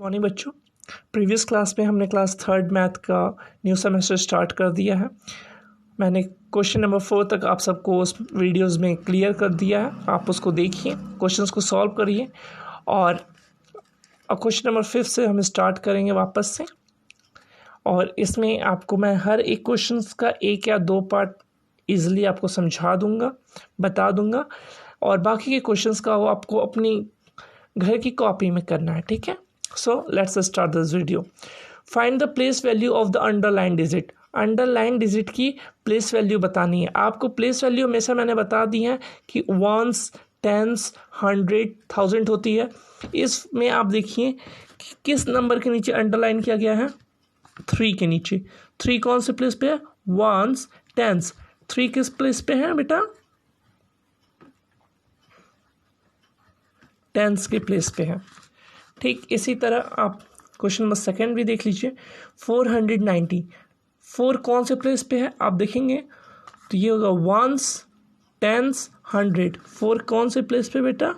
Morning बच्चों, previous class में हमने क्लास थर्ड मैथ का न्यू सेमेस्टर स्टार्ट कर दिया है। मैंने क्वेश्चन नंबर 4 तक आप सबको उस वीडियोस में क्लियर कर दिया है। आप उसको देखिए, क्वेश्चंस को सॉल्व करिए और अब क्वेश्चन नंबर 5 से हम स्टार्ट करेंगे वापस से। और इसमें आपको मैं हर एक क्वेश्चंस का एक या दो पार्ट ईजिली आपको समझा दूंगा, बता दूंगा, और बाकी के क्वेश्चंस का वो आपको अपनी घर की कॉपी में करना है। ठीक है, so let's start this video. Find the place value of the underline digit. Underline digit की प्लेस वैल्यू बतानी है आपको। प्लेस वैल्यू हमेशा मैंने बता दी है कि वंस, टेंस, 100, 1000 होती है। इसमें आप देखिए कि किस नंबर के नीचे अंडरलाइन किया गया है, 3 के नीचे। 3 कौन से प्लेस पे है? Once, tense. 3 किस प्लेस पे है बेटा? टेंस के प्लेस पे है। ठीक इसी तरह आप क्वेश्चन नंबर 2 भी देख लीजिए। 490, 4 कौन से प्लेस पे है आप देखेंगे तो ये होगा वंस, टेंस, 100। 4 कौन से प्लेस पे बेटा?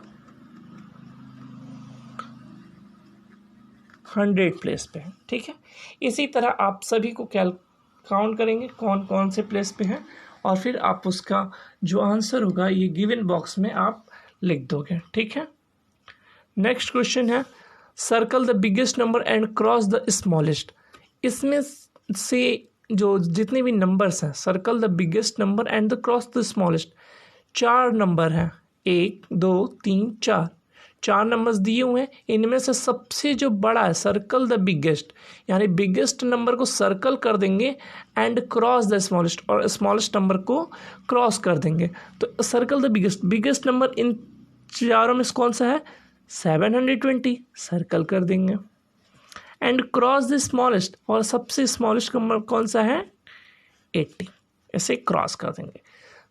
100 प्लेस पे है। ठीक है, इसी तरह आप सभी को काउंट करेंगे कौन कौन से प्लेस पे है, और फिर आप उसका जो आंसर होगा ये गिवन बॉक्स में आप लिख दोगे। ठीक है, नेक्स्ट क्वेश्चन है circle the biggest number and cross the smallest. इसमें से जो जितने भी नंबर्स हैं, circle the biggest number and the cross the smallest. 4 number हैं, 1 2 3 4। 4 नंबर्स दिए हुए हैं, इनमें से सबसे जो बड़ा है सर्कल द बिगेस्ट, यानी बिगेस्ट नंबर को सर्कल कर देंगे एंड क्रॉस द स्मॉलेस्ट, और स्मॉलेस्ट नंबर को क्रॉस कर देंगे। तो circle the biggest, biggest number in चारों में कौन सा है? 720, सर्कल कर देंगे। एंड क्रॉस द स्मॉलेस्ट, और सबसे स्मॉलेस्ट नंबर कौन सा है? 80, ऐसे क्रॉस कर देंगे।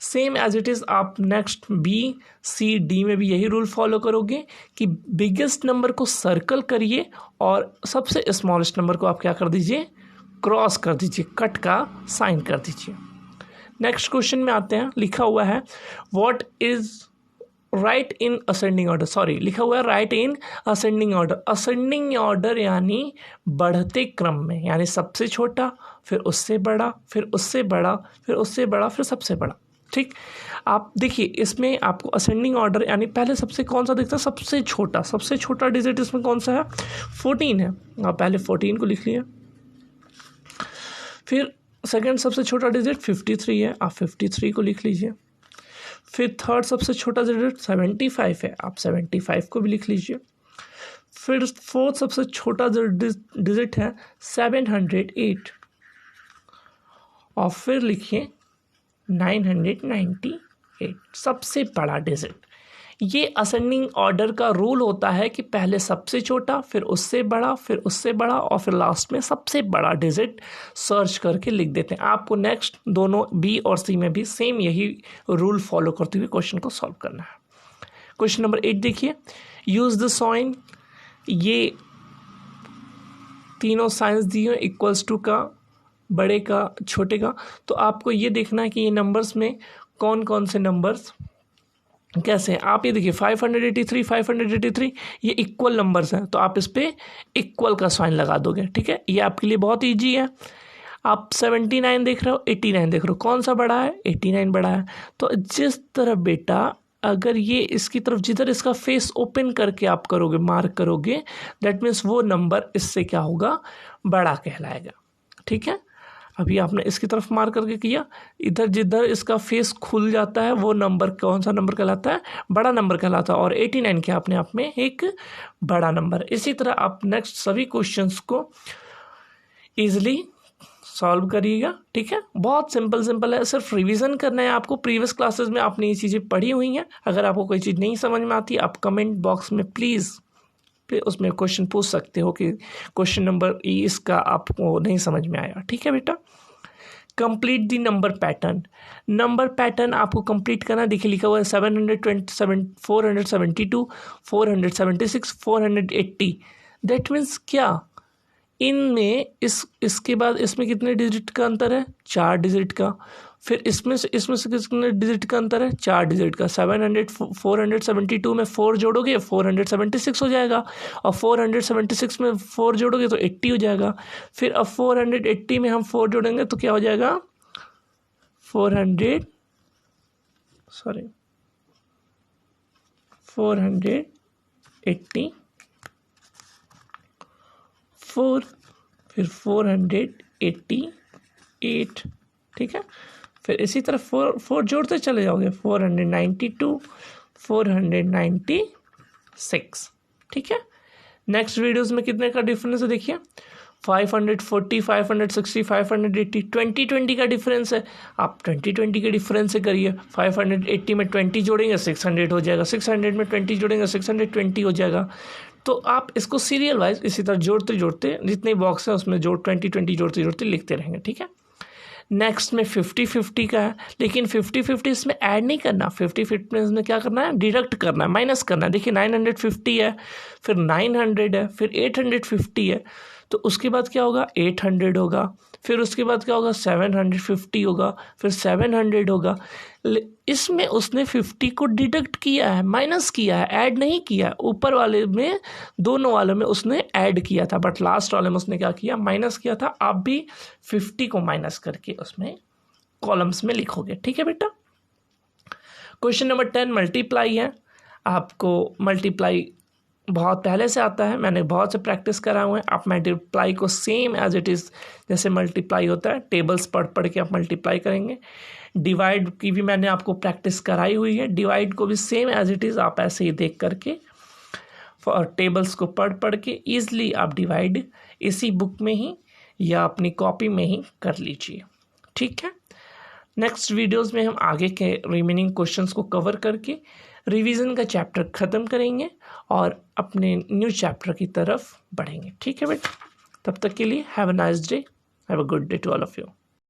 सेम एज इट इज़ आप नेक्स्ट बी सी डी में भी यही रूल फॉलो करोगे कि बिगेस्ट नंबर को सर्कल करिए और सबसे स्मॉलेस्ट नंबर को आप क्या कर दीजिए? क्रॉस कर दीजिए, कट का साइन कर दीजिए। नेक्स्ट क्वेश्चन में आते हैं। लिखा हुआ है what is right in ascending order, sorry लिखा हुआ है right in ascending order. Ascending order यानी बढ़ते क्रम में, यानी सबसे छोटा, फिर उससे बड़ा, फिर उससे बड़ा, फिर उससे बड़ा, फिर सबसे बड़ा। ठीक, आप देखिए इसमें आपको असेंडिंग ऑर्डर यानी पहले सबसे कौन सा दिखता है? सबसे छोटा। सबसे छोटा डिजिट इसमें कौन सा है? 14 है। आप पहले 14 को लिख लिए। फिर सेकंड सबसे छोटा डिजिट 53 है, आप 53 को लिख लीजिए। फिर थर्ड सबसे छोटा डिजिट 75 है, आप 75 को भी लिख लीजिए। फिर फोर्थ सबसे छोटा डिजिट है 708, और फिर लिखिए 998, सबसे बड़ा डिजिट। ये असेंडिंग ऑर्डर का रूल होता है कि पहले सबसे छोटा, फिर उससे बड़ा, फिर उससे बड़ा, और फिर लास्ट में सबसे बड़ा डिजिट सर्च करके लिख देते हैं। आपको नेक्स्ट दोनों बी और सी में भी सेम यही रूल फॉलो करते हुए क्वेश्चन को सॉल्व करना है। क्वेश्चन नंबर 8 देखिए, यूज द साइन। ये तीनों साइंस दिए इक्वल्स टू का, बड़े का, छोटे का। तो आपको ये देखना है कि ये नंबर्स में कौन कौन से नंबर्स कैसे हैं। आप ये देखिए 583, 583 ये इक्वल नंबर्स हैं, तो आप इस पर इक्वल का साइन लगा दोगे। ठीक है, ये आपके लिए बहुत ईजी है। आप 79 देख रहे हो, 89 देख रहे हो, कौन सा बड़ा है? 89 बड़ा है। तो जिस तरफ बेटा, अगर ये इसकी तरफ जिधर इसका फेस ओपन करके आप करोगे, मार्क करोगे, दैट मीन्स वो नंबर इससे क्या होगा? बड़ा कहलाएगा। ठीक है, अभी आपने इसकी तरफ मार करके किया, इधर जिधर इसका फेस खुल जाता है वो नंबर कौन सा नंबर कहलाता है? बड़ा नंबर कहलाता है। और 89 क्या अपने आप में एक बड़ा नंबर। इसी तरह आप नेक्स्ट सभी क्वेश्चंस को इजीली सॉल्व करिएगा। ठीक है, बहुत सिंपल है, सिर्फ रिवीजन करना है आपको। प्रीवियस क्लासेस में आपने ये चीज़ें पढ़ी हुई हैं। अगर आपको कोई चीज़ नहीं समझ में आती, आप कमेंट बॉक्स में प्लीज़ उसमें क्वेश्चन पूछ सकते हो कि क्वेश्चन नंबर इसका आपको नहीं समझ में आया। ठीक है बेटा, complete the number pattern. Number pattern आपको कंप्लीट करना। देखिए लिखा हुआ है 727, 472, 476, 480। दैट मीन्स क्या? इनमें इसके बाद इसमें कितने डिजिट का अंतर है? 4 डिजिट का। फिर इसमें से कितने डिजिट का अंतर है, 4 डिजिट का। 472 में 4 जोड़ोगे 476 हो जाएगा, और 476 में 4 जोड़ोगे तो 80 हो जाएगा। फिर अब 480 में हम 4 जोड़ेंगे तो क्या हो जाएगा, 480 4, फिर 488, ठीक है। फिर इसी तरह 4 जोड़ते चले जाओगे, 492, 496, ठीक है। नेक्स्ट वीडियोस में कितने का डिफरेंस है देखिए, 540, 560, 580, 20 का डिफरेंस है। आप 20 के डिफरेंस से करिए। 580 में 20 जोड़ेंगे 600 हो जाएगा, 600 में 20 जोड़ेंगे 620 हो जाएगा। तो आप इसको सीरियल वाइज इसी तरह जोड़ते जोड़ते जितने बॉक्स है उसमें 20 जोड़ते जोड़ते लिखते रहेंगे, ठीक है। नेक्स्ट में 50-50 का है, लेकिन 50-50 इसमें ऐड नहीं करना। 50-50 में इसमें क्या करना है, डिडक्ट करना है, माइनस करना है। देखिए 950 है, फिर 900 है, फिर 850 है, तो उसके बाद क्या होगा, 800 होगा, फिर उसके बाद क्या होगा, 750 होगा, फिर 700 होगा। इसमें उसने 50 को डिडक्ट किया है, माइनस किया है, ऐड नहीं किया। ऊपर वाले में दोनों वाले में उसने ऐड किया था, बट लास्ट वाले में उसने क्या किया, माइनस किया था। आप भी 50 को माइनस करके उसमें कॉलम्स में लिखोगे, ठीक है बेटा। क्वेश्चन नंबर 10 मल्टीप्लाई है। आपको मल्टीप्लाई बहुत पहले से आता है, मैंने बहुत से प्रैक्टिस करा हुए हैं। आप मल्टीप्लाई को सेम एज इट इज़ जैसे मल्टीप्लाई होता है, टेबल्स पढ़ के आप मल्टीप्लाई करेंगे। डिवाइड की भी मैंने आपको प्रैक्टिस कराई हुई है, डिवाइड को भी सेम एज इट इज़ आप ऐसे ही देख करके और टेबल्स को पढ़ के ईजिली आप डिवाइड इसी बुक में ही या अपनी कॉपी में ही कर लीजिए, ठीक है। नेक्स्ट वीडियोस में हम आगे के रिमेनिंग क्वेश्चंस को कवर करके रिवीजन का चैप्टर ख़त्म करेंगे और अपने न्यू चैप्टर की तरफ बढ़ेंगे, ठीक है बेटा। तब तक के लिए have a nice day, have a good day to all of you.